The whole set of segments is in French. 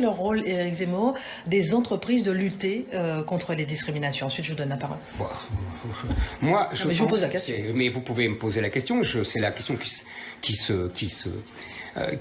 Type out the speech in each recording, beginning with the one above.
le rôle, Éric Zemmour, des entreprises de lutter contre les discriminations? Ensuite, je vous donne la parole. Bon. Moi, je vous pose la question. Mais vous pouvez me poser la question. C'est la question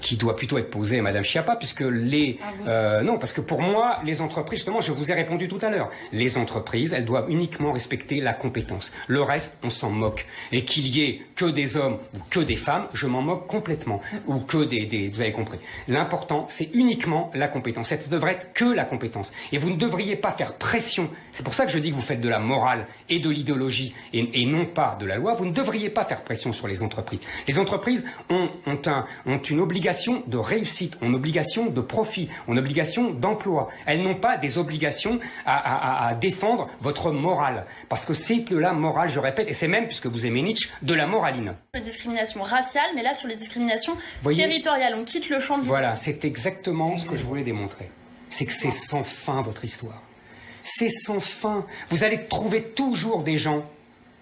qui doit plutôt être posée à Madame Schiappa, puisque non, parce que pour moi, les entreprises, justement, je vous ai répondu tout à l'heure, les entreprises, elles doivent uniquement respecter la compétence. Le reste, on s'en moque. Et qu'il y ait que des hommes ou que des femmes, je m'en moque complètement. Ou que vous avez compris. L'important, c'est uniquement la compétence. Ça devrait être que la compétence. Et vous ne devriez pas faire pression. C'est pour ça que je dis que vous faites de la morale et de l'idéologie et non pas de la loi. Vous ne devriez pas faire pression sur les entreprises. Les entreprises ont une obligation de réussite, ont une obligation de profit, ont une obligation d'emploi. Elles n'ont pas des obligations à défendre votre morale. Parce que c'est de la morale, je répète, et c'est même, puisque vous aimez Nietzsche, de la moraline. Les discriminations raciales, mais là sur les discriminations territoriales, on quitte le champ de Voilà, c'est exactement ce que je voulais démontrer. C'est que c'est sans fin votre histoire. C'est sans fin. Vous allez trouver toujours des gens,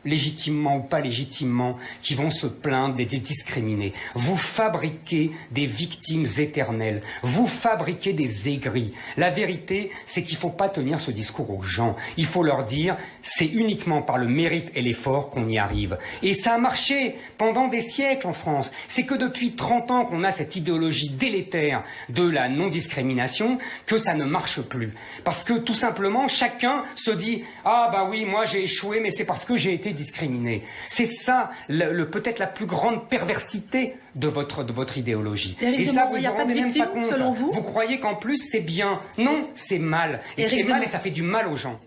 légitimement ou pas légitimement, qui vont se plaindre des discriminés. Vous fabriquez des victimes éternelles. Vous fabriquez des aigris. La vérité, c'est qu'il ne faut pas tenir ce discours aux gens. Il faut leur dire, c'est uniquement par le mérite et l'effort qu'on y arrive. Et ça a marché pendant des siècles en France. C'est que depuis 30 ans qu'on a cette idéologie délétère de la non-discrimination que ça ne marche plus. Parce que tout simplement, chacun se dit, ah bah oui, moi j'ai échoué, mais c'est parce que j'ai été discriminés. C'est ça, peut-être la plus grande perversité de votre idéologie. Et ça, il n'y a pas de victime, selon vous? Vous croyez qu'en plus c'est bien? Non, c'est mal. Et c'est mal et ça fait du mal aux gens.